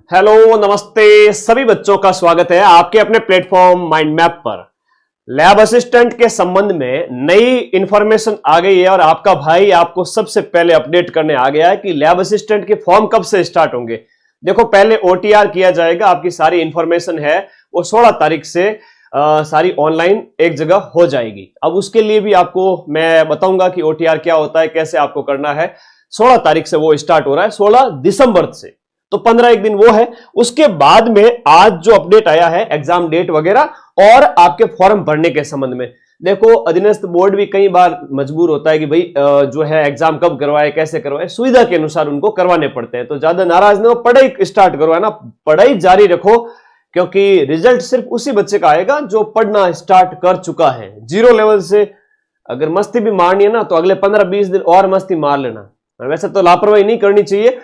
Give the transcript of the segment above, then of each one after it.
Hello नमस्ते सभी बच्चों का स्वागत है आपके अपने प्लेटफॉर्म माइंड मैप पर। लैब असिस्टेंट के संबंध में नई इंफॉर्मेशन आ गई है और आपका भाई आपको सबसे पहले अपडेट करने आ गया है कि लैब असिस्टेंट के फॉर्म कब से स्टार्ट होंगे। देखो, पहले ओटीआर किया जाएगा, आपकी सारी इंफॉर्मेशन है वो 16 तारीख से सारी ऑनलाइन एक जगह हो जाएगी। अब उसके लिए भी आपको मैं बताऊंगा कि ओटीआर क्या होता है, कैसे आपको करना है। 16 तारीख से वो स्टार्ट हो रहा है, 16 दिसंबर से, तो 15 एक दिन वो है। उसके बाद में आज जो अपडेट आया है एग्जाम डेट वगैरह और आपके फॉर्म भरने के संबंध में। देखो, अधीनस्थ बोर्ड भी कई बार मजबूर होता है कि भाई जो है एग्जाम कब करवाए, कैसे करवाए, सुविधा के अनुसार उनको करवाने पड़ते हैं। तो ज्यादा नाराज ना हो, पढ़ाई स्टार्ट करो, है ना, पढ़ाई जारी रखो, क्योंकि रिजल्ट सिर्फ उसी बच्चे का आएगा जो पढ़ना स्टार्ट कर चुका है। जीरो लेवल से अगर मस्ती भी मारनी है ना तो अगले 15-20 दिन और मस्ती मार लेना। वैसे तो लापरवाही नहीं करनी चाहिए।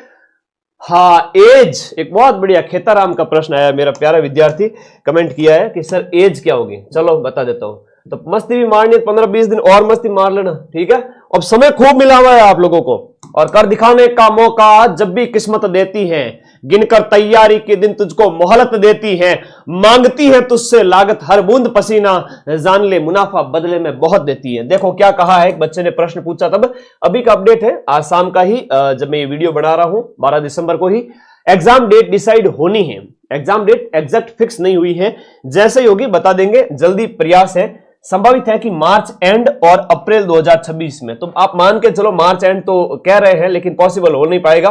हाँ, एज, एक बहुत बढ़िया खेताराम का प्रश्न आया, मेरा प्यारा विद्यार्थी कमेंट किया है कि सर एज क्या होगी। चलो बता देता हूं। तो मस्ती भी मारनी है, 15-20 दिन और मस्ती मार लेना, ठीक है। अब समय खूब मिला हुआ है आप लोगों को और कर दिखाने का मौका जब भी किस्मत देती है, गिनकर तैयारी के दिन तुझको मोहलत देती है, मांगती है तुझसे लागत हर बूंद पसीना, जान ले मुनाफा बदले में बहुत देती है। देखो क्या कहा है, एक बच्चे ने प्रश्न पूछा, तब अभी का अपडेट है आज शाम का ही, जब मैं ये वीडियो बना रहा हूं 12 दिसंबर को ही एग्जाम डेट डिसाइड होनी है। एग्जाम डेट एग्जैक्ट फिक्स नहीं हुई है, जैसे ही होगी बता देंगे। जल्दी प्रयास है, संभावित है कि मार्च एंड और अप्रैल 2026 में। तो आप मान के चलो मार्च एंड तो कह रहे हैं, लेकिन पॉसिबल हो नहीं पाएगा।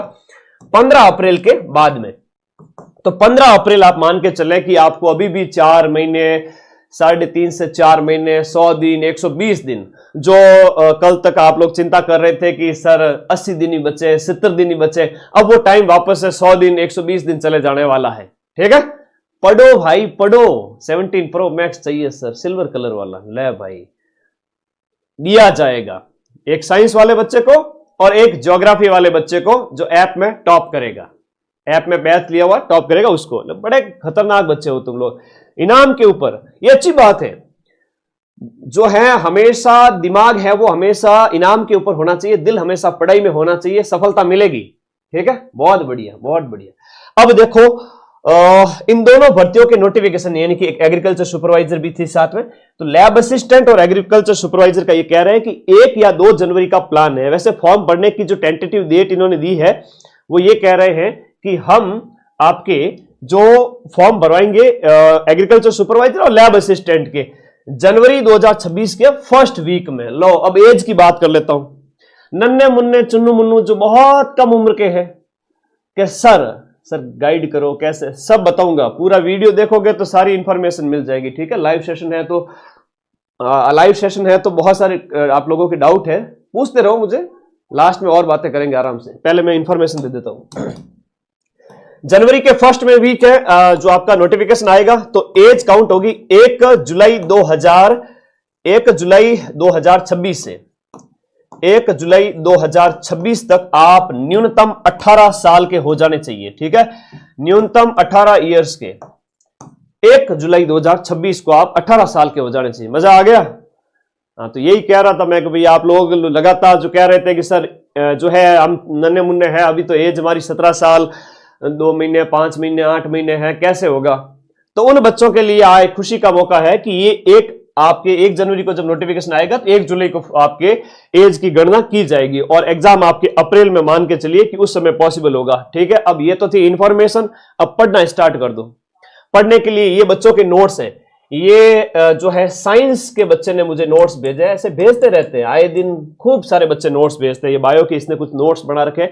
15 अप्रैल के बाद में, तो 15 अप्रैल आप मान के चले कि आपको अभी भी 4 महीने, 3.5 से 4 महीने, 100 दिन, 120 दिन, जो कल तक आप लोग चिंता कर रहे थे कि सर 80 दिन ही बचे, 70 दिन ही बचे, अब वो टाइम वापस से 100 दिन, 120 दिन चले जाने वाला है। ठीक है, पढ़ो भाई पढ़ो। 17 प्रो मैक्स चाहिए सर, सिल्वर कलर वाला, ले भाई दिया जाएगा एक साइंस वाले बच्चे को और एक ज्योग्राफी वाले बच्चे को जो ऐप में टॉप करेगा, ऐप में मैथ लिया हुआ टॉप करेगा उसको। बड़े खतरनाक बच्चे हो तुम लोग इनाम के ऊपर, ये अच्छी बात है। जो है हमेशा दिमाग है वो हमेशा इनाम के ऊपर होना चाहिए, दिल हमेशा पढ़ाई में होना चाहिए, सफलता मिलेगी। ठीक है, बहुत बढ़िया बहुत बढ़िया। अब देखो, इन दोनों भर्तियों के नोटिफिकेशन, यानी कि एक एग्रीकल्चर सुपरवाइजर भी थी साथ में, तो लैब असिस्टेंट और एग्रीकल्चर सुपरवाइजर का ये कह रहे हैं कि 1 या 2 जनवरी का प्लान है। वैसे फॉर्म भरने की जो टेंटेटिव डेट इन्होंने दी है वो ये कह रहे हैं कि हम आपके जो फॉर्म भरवाएंगे एग्रीकल्चर सुपरवाइजर और लैब असिस्टेंट के जनवरी 2026 के फर्स्ट वीक में। लो, अब एज की बात कर लेता हूं। नन्हे मुन्ने चुन्नू मुन्नू जो बहुत कम उम्र के हैं कि सर गाइड करो कैसे, सब बताऊंगा। पूरा वीडियो देखोगे तो सारी इंफॉर्मेशन मिल जाएगी। ठीक है, लाइव सेशन है तो बहुत सारे आप लोगों के डाउट है, पूछते रहो मुझे, लास्ट में और बातें करेंगे आराम से। पहले मैं इंफॉर्मेशन दे देता हूं। जनवरी के फर्स्ट में वीक है जो आपका नोटिफिकेशन आएगा, तो एज काउंट होगी 1 जुलाई 2026 से 1 जुलाई 2026 तक आप न्यूनतम 18 साल के हो जाने चाहिए। ठीक है, न्यूनतम 18 इयर्स के 1 जुलाई 2026 को आप 18 साल के हो जाने चाहिए। मजा आ गया? हाँ, तो यही कह रहा था मैं कि भाई आप लोग लगातार जो कह रहे थे कि सर जो है हम नन्हे मुन्ने हैं, अभी तो एज हमारी 17 साल 2 महीने, 5 महीने, 8 महीने है, कैसे होगा। तो उन बच्चों के लिए आए खुशी का मौका है कि ये आपके 1 जनवरी को जब नोटिफिकेशन आएगा तो 1 जुलाई को आपके एज की गणना की जाएगी और एग्जाम आपके अप्रैल में मान के चलिए कि उस समय पॉसिबल होगा। ठीक है, अब ये तो थी इंफॉर्मेशन, अब पढ़ना स्टार्ट कर दो। पढ़ने के लिए ये बच्चों के नोट्स हैं, ये जो है साइंस के बच्चे ने मुझे नोट्स भेजे, ऐसे भेजते रहते हैं आए दिन, खूब सारे बच्चे नोट्स भेजते हैं। ये बायो के इसने कुछ नोट्स बना रखे,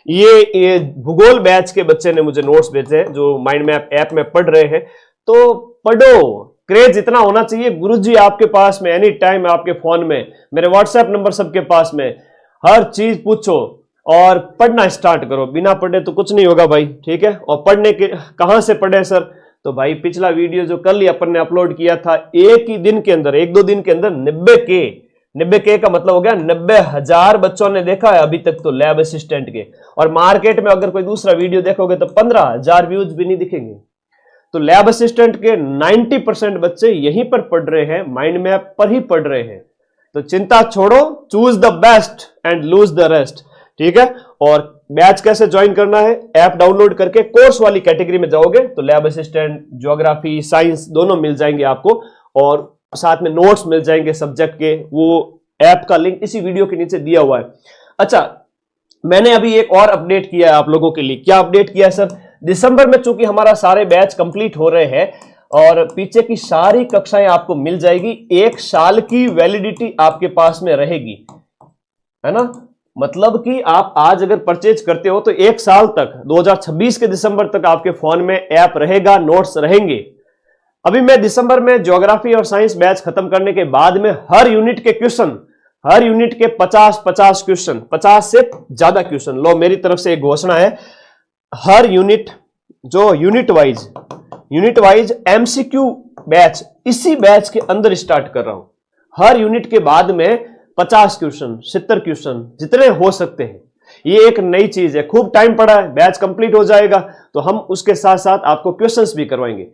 ये भूगोल बैच के बच्चे ने मुझे नोट्स भेजे जो माइंड मैप ऐप में पढ़ रहे हैं। तो पढ़ो, क्रेज इतना होना चाहिए। गुरुजी आपके पास में एनी टाइम, आपके फोन में, मेरे व्हाट्सएप नंबर सबके पास में, हर चीज पूछो और पढ़ना स्टार्ट करो। बिना पढ़े तो कुछ नहीं होगा भाई। ठीक है, और पढ़ने के कहां से पढ़े सर, तो भाई पिछला वीडियो जो कल ही अपन ने अपलोड किया था, एक ही दिन के अंदर, 1-2 दिन के अंदर 90K का मतलब हो गया 90,000 बच्चों ने देखा है अभी तक तो लैब असिस्टेंट के। और मार्केट में अगर कोई दूसरा वीडियो देखोगे तो 15,000 व्यूज भी नहीं दिखेंगे। तो लैब असिस्टेंट के 90% बच्चे यहीं पर पढ़ रहे हैं, माइंड मैप पर ही पढ़ रहे हैं। तो चिंता छोड़ो, choose the best and lose the rest. ठीक है, और बैच कैसे ज्वाइन करना है, ऐप डाउनलोड करके कोर्स वाली कैटेगरी में जाओगे तो लैब असिस्टेंट, ज्योग्राफी, साइंस दोनों मिल जाएंगे आपको, और साथ में नोट्स मिल जाएंगे सब्जेक्ट के। वो ऐप का लिंक इसी वीडियो के नीचे दिया हुआ है। अच्छा, मैंने अभी एक और अपडेट किया है आप लोगों के लिए। क्या अपडेट किया है सर? दिसंबर में चूंकि हमारा सारे बैच कंप्लीट हो रहे हैं और पीछे की सारी कक्षाएं आपको मिल जाएगी, 1 साल की वैलिडिटी आपके पास में रहेगी, है ना। मतलब कि आप आज अगर परचेज करते हो तो 1 साल तक, 2026 के दिसंबर तक आपके फोन में ऐप रहेगा, नोट्स रहेंगे। अभी मैं दिसंबर में ज्योग्राफी और साइंस बैच खत्म करने के बाद में हर यूनिट के क्वेश्चन, हर यूनिट के 50 क्वेश्चन, 50 से ज्यादा क्वेश्चन, लो मेरी तरफ से एक घोषणा है, हर यूनिट जो यूनिट वाइज एमसीक्यू बैच इसी बैच के अंदर स्टार्ट कर रहा हूं। हर यूनिट के बाद में 50 क्वेश्चन, 70 क्वेश्चन, जितने हो सकते हैं। ये एक नई चीज है, खूब टाइम पड़ा है, बैच कंप्लीट हो जाएगा तो हम उसके साथ साथ आपको क्वेश्चंस भी करवाएंगे।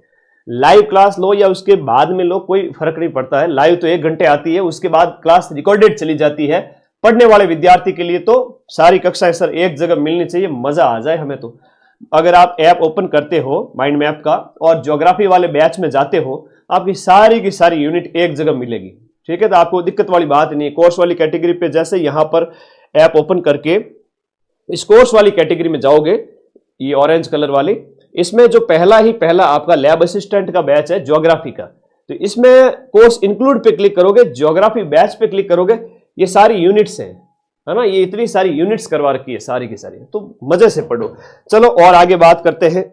लाइव क्लास लो या उसके बाद में लो, कोई फर्क नहीं पड़ता है। लाइव तो 1 घंटे आती है, उसके बाद क्लास रिकॉर्डेड चली जाती है। पढ़ने वाले विद्यार्थी के लिए तो सारी कक्षाएं सर एक जगह मिलनी चाहिए, मजा आ जाए हमें तो। अगर आप ऐप ओपन करते हो माइंड मैप का और ज्योग्राफी वाले बैच में जाते हो, आपकी सारी की सारी यूनिट एक जगह मिलेगी, ठीक है। तो आपको दिक्कत वाली बात नहीं है। कोर्स वाली कैटेगरी पे जैसे यहां पर ऐप ओपन करके इस कोर्स वाली कैटेगरी में जाओगे, ये ऑरेंज कलर वाली, इसमें जो पहला आपका लैब असिस्टेंट का बैच है ज्योग्राफी का, तो इसमें कोर्स इंक्लूड पे क्लिक करोगे, ज्योग्राफी बैच पे क्लिक करोगे, ये सारी यूनिट्स हैं, है ना। ये इतनी सारी यूनिट्स करवा रखी है सारी की सारी, तो मजे से पढ़ो। चलो और आगे बात करते हैं।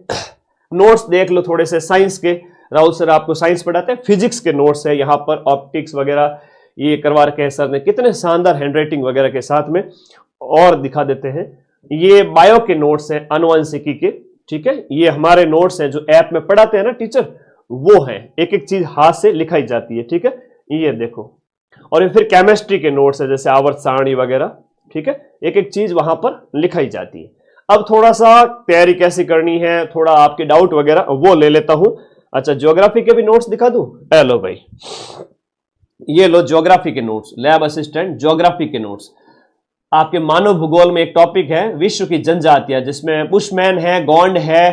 नोट्स देख लो थोड़े से साइंस के, राहुल सर आपको साइंस पढ़ाते हैं, फिजिक्स के नोट्स है यहाँ पर, ऑप्टिक्स वगैरह ये करवा रखे हैं सर ने, कितने शानदार हैंडराइटिंग वगैरह के साथ में। और दिखा देते हैं, ये बायो के नोट्स हैं आनुवंशिकी के, ठीक है। ये हमारे नोट्स हैं जो ऐप में पढ़ाते हैं ना टीचर, वो है, एक एक चीज हाथ से लिखाई जाती है, ठीक है। ये देखो, और ये फिर केमिस्ट्री के नोट्स है जैसे आवर्त सारणी वगैरह, ठीक है, एक एक चीज वहां पर लिखाई जाती है। अब थोड़ा सा तैयारी कैसे करनी है, थोड़ा आपके डाउट वगैरह वो ले लेता हूं। अच्छा, ज्योग्राफी के भी नोट्स दिखा दूं? हेलो भाई, ये लो ज्योग्राफी के नोट्स, लैब असिस्टेंट ज्योग्राफी के नोट्स। आपके मानव भूगोल में एक टॉपिक है विश्व की जनजातियां, जिसमें बुशमैन है, गोंड है,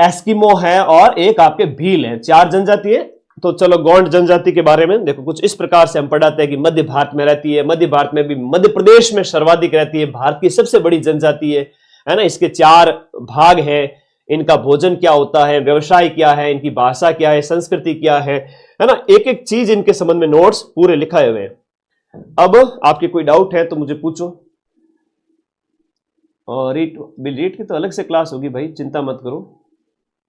एस्किमो है और एक आपके भील है, 4 जनजाति है। तो चलो गोंड जनजाति के बारे में देखो, कुछ इस प्रकार से हम पढ़ाते हैं कि मध्य भारत में रहती है, मध्य भारत में भी मध्य प्रदेश में सर्वाधिक रहती है, भारत की सबसे बड़ी जनजाति है ना। इसके 4 भाग है, इनका भोजन क्या होता है, व्यवसाय क्या है, इनकी भाषा क्या है, संस्कृति क्या है ना। एक एक चीज इनके संबंध में नोट्स पूरे लिखाए हुए हैं। अब आपके कोई डाउट है तो मुझे पूछो। और रीट की तो अलग से क्लास होगी भाई, चिंता मत करो,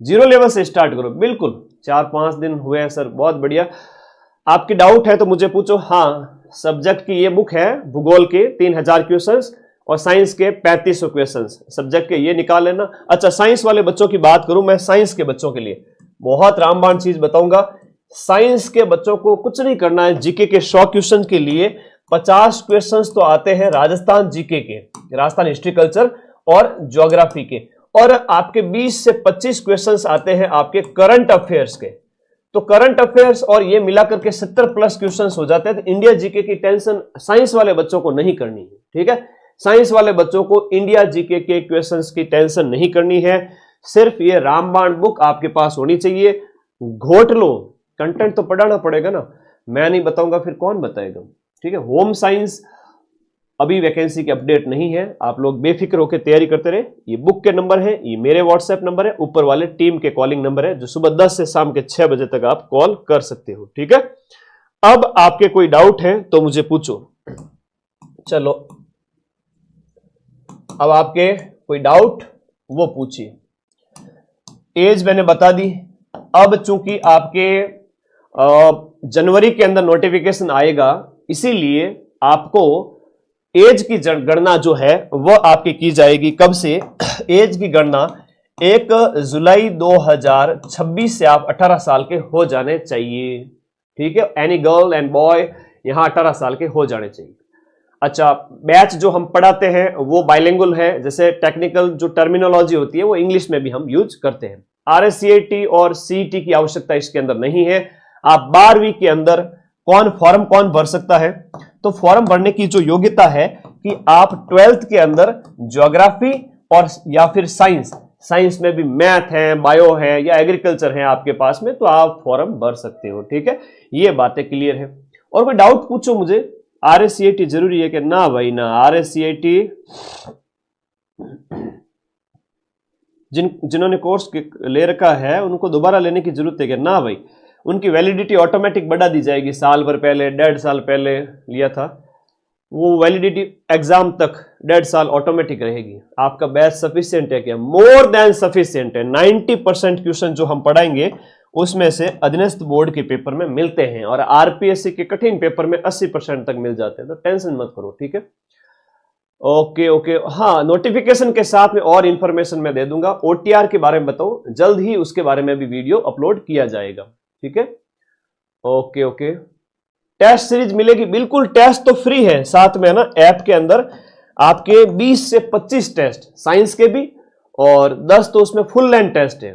0 लेवल से स्टार्ट करो, बिल्कुल 4-5 दिन हुए हैं सर, बहुत बढ़िया। आपकी डाउट है तो मुझे पूछो। हाँ, सब्जेक्ट की ये बुक है, भूगोल के 3000 क्वेश्चंस और साइंस के 3500 क्वेश्चंस, सब्जेक्ट के ये निकाल लेना। अच्छा, साइंस वाले बच्चों की बात करूं मैं, साइंस के बच्चों के लिए बहुत रामबाण चीज बताऊंगा। साइंस के बच्चों को कुछ नहीं करना है, जीके के 100 क्वेश्चन के लिए 50 क्वेश्चंस तो आते हैं राजस्थान जीके के, राजस्थान हिस्ट्री कल्चर और ज्योग्राफी के, और आपके 20 से 25 क्वेश्चंस आते हैं आपके करंट अफेयर्स के। तो करंट अफेयर्स और ये मिलाकर के 70+ क्वेश्चंस हो जाते हैं। तो इंडिया जीके की टेंशन साइंस वाले बच्चों को नहीं करनी है, ठीक है। साइंस वाले बच्चों को इंडिया जीके के क्वेश्चंस की टेंशन नहीं करनी है, सिर्फ ये रामबाण बुक आपके पास होनी चाहिए। घोट लो, कंटेंट तो पढ़ाना पड़ेगा ना, मैं नहीं बताऊंगा फिर कौन बताएगा, ठीक है। होम साइंस अभी वैकेंसी की अपडेट नहीं है, आप लोग बेफिक्र होकर तैयारी करते रहे। ये बुक के नंबर है, ये मेरे व्हाट्सएप नंबर है, ऊपर वाले टीम के कॉलिंग नंबर है, जो सुबह 10 से शाम के 6 बजे तक आप कॉल कर सकते हो, ठीक है। अब आपके कोई डाउट है तो मुझे पूछो। चलो, अब आपके कोई डाउट वो पूछिए। एज मैंने बता दी। अब चूंकि आपके जनवरी के अंदर नोटिफिकेशन आएगा, इसीलिए आपको एज की गणना जो है वह आपकी की जाएगी। कब से? एज की गणना 1 जुलाई 2026 से आप 18 साल के हो जाने चाहिए, ठीक है। एनी गर्ल एंड बॉय यहां 18 साल के हो जाने चाहिए। अच्छा, बैच जो हम पढ़ाते हैं वो बाइलिंगुअल है, जैसे टेक्निकल जो टर्मिनोलॉजी होती है वो इंग्लिश में भी हम यूज करते हैं। RSCAT और CET की आवश्यकता इसके अंदर नहीं है। आप 12वीं के अंदर फॉर्म कौन भर सकता है? तो फॉर्म भरने की जो योग्यता है कि आप 12th के अंदर ज्योग्राफी और या फिर साइंस में भी मैथ है, बायो है या एग्रीकल्चर है आपके पास में, तो आप फॉर्म भर सकते हो। ठीक है, ये बातें क्लियर है। और कोई डाउट पूछो मुझे, RSCIT जरूरी है कि ना भाई ना, RSCIT जिन्होंने कोर्स ले रखा है उनको दोबारा लेने की जरूरत है कि ना भाई, उनकी वैलिडिटी ऑटोमेटिक बढ़ा दी जाएगी। साल भर पहले, 1.5 साल पहले लिया था, वो वैलिडिटी एग्जाम तक 1.5 साल ऑटोमेटिक रहेगी। आपका बैच सफिशिएंट है क्या? मोर देन सफिशिएंट है। 90% क्वेश्चन जो हम पढ़ाएंगे उसमें से अधीनस्थ बोर्ड के पेपर में मिलते हैं और RPSC के कठिन पेपर में 80% तक मिल जाते हैं, तो टेंशन मत करो। ठीक है, ओके ओके। हाँ, नोटिफिकेशन के साथ में और इंफॉर्मेशन मैं दे दूंगा। OTR के बारे में बताओ, जल्द ही उसके बारे में भी वीडियो अपलोड किया जाएगा। ठीक है, ओके ओके। टेस्ट सीरीज मिलेगी, बिल्कुल। टेस्ट तो फ्री है, साथ में ना ऐप के अंदर आपके 20 से 25 टेस्ट साइंस के भी, और 10 तो उसमें फुल लेंथ टेस्ट है।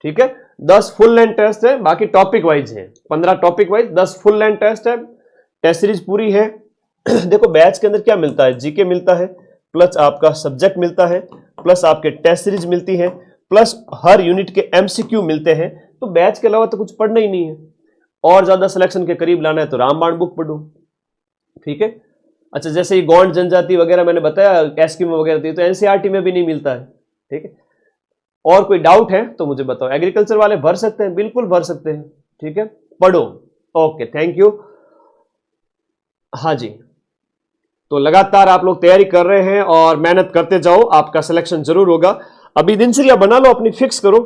ठीक है, 10 फुल लेंथ टेस्ट है, बाकी टॉपिक वाइज है। 15 topic wise, 10 full length test है। टेस्ट सीरीज पूरी है। देखो बैच के अंदर क्या मिलता है, जीके मिलता है, प्लस आपका सब्जेक्ट मिलता है, प्लस आपके टेस्ट सीरीज मिलती है, प्लस हर यूनिट के MCQ मिलते हैं। तो बैच के अलावा तो कुछ पढ़ना ही नहीं है। और ज्यादा सिलेक्शन के करीब लाना है तो रामबाण बुक पढ़ो। ठीक है, अच्छा, जैसे ये गौंड जनजाति वगैरह मैंने बताया, एस्किमो वगैरह थी, तो NCERT में भी नहीं मिलता है। ठीक है, और कोई डाउट है तो मुझे बताओ। एग्रीकल्चर वाले भर सकते हैं, बिल्कुल भर सकते हैं। ठीक है, पढ़ो। Okay, thank you. हाँ जी, तो लगातार आप लोग तैयारी कर रहे हैं और मेहनत करते जाओ, आपका सिलेक्शन जरूर होगा। अभी दिनचर्या बना लो अपनी, फिक्स करो।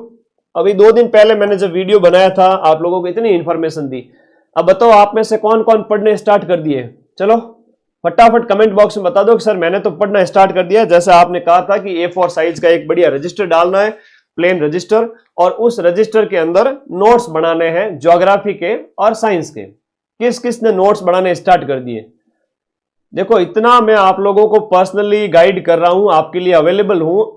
अभी 2 दिन पहले मैंने जब वीडियो बनाया था, आप लोगों को इतनी इंफॉर्मेशन दी। अब बताओ आप में से कौन कौन पढ़ने स्टार्ट कर दिए? चलो फटाफट कमेंट बॉक्स में बता दो कि सर मैंने तो पढ़ना स्टार्ट कर दिया। जैसे आपने कहा था कि A4 साइज का एक बढ़िया रजिस्टर डालना है, प्लेन रजिस्टर, और उस रजिस्टर के अंदर नोट्स बनाने हैं ज्योग्राफी के और साइंस के। किस किस ने नोट्स बनाने स्टार्ट कर दिए? देखो, इतना मैं आप लोगों को पर्सनली गाइड कर रहा हूं, आपके लिए अवेलेबल हूं।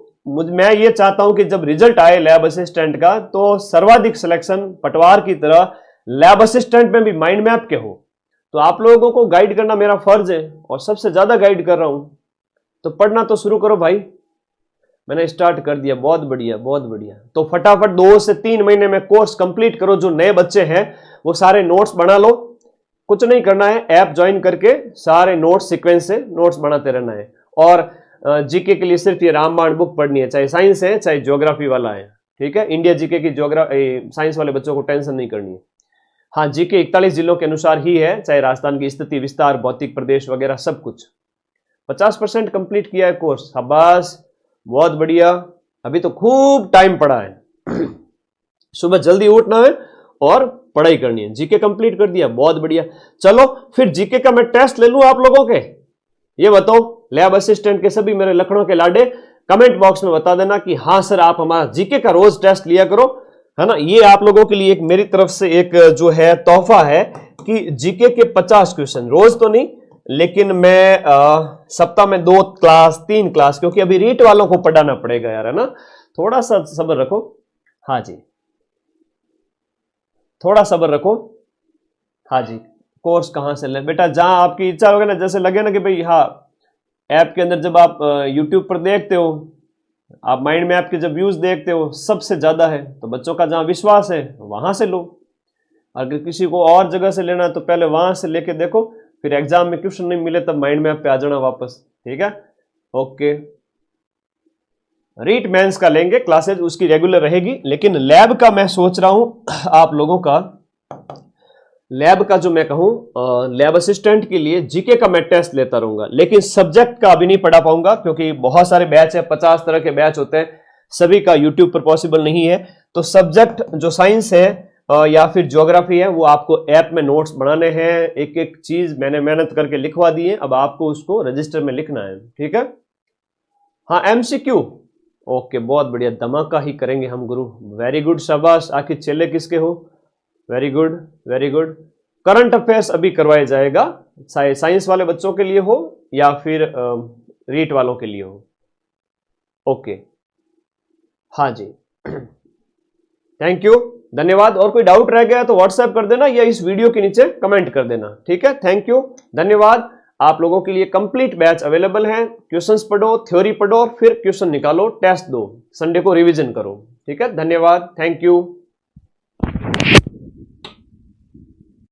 मैं ये चाहता हूं कि जब रिजल्ट आए लैब असिस्टेंट का, तो सर्वाधिक सिलेक्शन पटवार की तरह लैब असिस्टेंट में भी माइंड मैप के हो। तो आप लोगों को गाइड करना मेरा फर्ज है और सबसे ज्यादा गाइड कर रहा हूं। तो पढ़ना तो शुरू करो भाई। मैंने स्टार्ट कर दिया, बहुत बढ़िया बहुत बढ़िया। तो फटाफट 2 से 3 महीने में कोर्स कंप्लीट करो। जो नए बच्चे हैं वो सारे नोट्स बना लो। कुछ नहीं करना है, ऐप ज्वाइन करके सारे नोट्स सीक्वेंस से नोट्स बनाते रहना है। और जीके के लिए सिर्फ ये रामबाण बुक पढ़नी है, चाहे साइंस है चाहे ज्योग्राफी वाला है। ठीक है, इंडिया जीके की साइंस वाले बच्चों को टेंशन नहीं करनी है। हाँ, जीके 41 जिलों के अनुसार ही है, चाहे राजस्थान की स्थिति, विस्तार, भौतिक प्रदेश वगैरह सब कुछ। 50% कंप्लीट किया है कोर्स, शाबाश, बहुत बढ़िया। अभी तो खूब टाइम पड़ा है। सुबह जल्दी उठना है और पढ़ाई करनी है। जीके कंप्लीट कर दिया, बहुत बढ़िया। चलो फिर जीके का मैं टेस्ट ले लूं आप लोगों के। ये बताओ, लैब असिस्टेंट के सभी मेरे लखनऊ के लाडे कमेंट बॉक्स में बता देना कि हाँ सर आप हमारा जीके का रोज टेस्ट लिया करो, है ना। ये आप लोगों के लिए एक मेरी तरफ से एक जो है तोहफा है कि जीके के 50 क्वेश्चन, रोज तो नहीं लेकिन मैं सप्ताह में 2 क्लास 3 क्लास, क्योंकि अभी रीट वालों को पढ़ाना पड़ेगा यार, है ना। थोड़ा सा सब्र रखो। हाँ जी, थोड़ा सब्र रखो। हाँ जी, कोर्स कहां से ले बेटा, जहां आपकी इच्छा होगी ना, जैसे लगे ना कि भाई हाँ, ऐप के अंदर जब आप YouTube पर देखते हो, आप माइंड मैप के जब व्यूज देखते हो सबसे ज्यादा है, तो बच्चों का जहां विश्वास है वहां से लो। अगर किसी को और जगह से लेना है तो पहले वहां से लेके देखो, फिर एग्जाम में क्वेश्चन नहीं मिले तब माइंड मैप पे आ जाना वापस। ठीक है, ओके। रीट मेंस का लेंगे क्लासेज, उसकी रेगुलर रहेगी, लेकिन लैब का मैं सोच रहा हूं आप लोगों का, लैब का जो मैं कहूं लैब असिस्टेंट के लिए जीके का मैं टेस्ट लेता रहूंगा, लेकिन सब्जेक्ट का अभी नहीं पढ़ा पाऊंगा क्योंकि बहुत सारे बैच है, 50 तरह के बैच होते हैं, सभी का यूट्यूब पर पॉसिबल नहीं है। तो सब्जेक्ट जो साइंस है या फिर ज्योग्राफी है वो आपको ऐप में नोट्स बनाने हैं, एक एक चीज मैंने मेहनत करके लिखवा दी है, अब आपको उसको रजिस्टर में लिखना है। ठीक है, हाँ MCQ, ओके, बहुत बढ़िया, धमाका ही करेंगे हम गुरु, वेरी गुड, शाबाश। आखिर चेले किसके हो, very good very good. Current affairs अभी करवाया जाएगा, चाहे साइंस वाले बच्चों के लिए हो या फिर रीट वालों के लिए हो। ओके, हाँ जी, थैंक यू, धन्यवाद। और कोई डाउट रह गया तो व्हाट्सएप कर देना या इस वीडियो के नीचे कमेंट कर देना। ठीक है, थैंक यू, धन्यवाद। आप लोगों के लिए कंप्लीट बैच अवेलेबल है। क्वेश्चंस पढ़ो, थ्योरी पढ़ो और फिर क्वेश्चन निकालो, टेस्ट दो, संडे को रिवीजन करो। ठीक है, धन्यवाद, थैंक यू।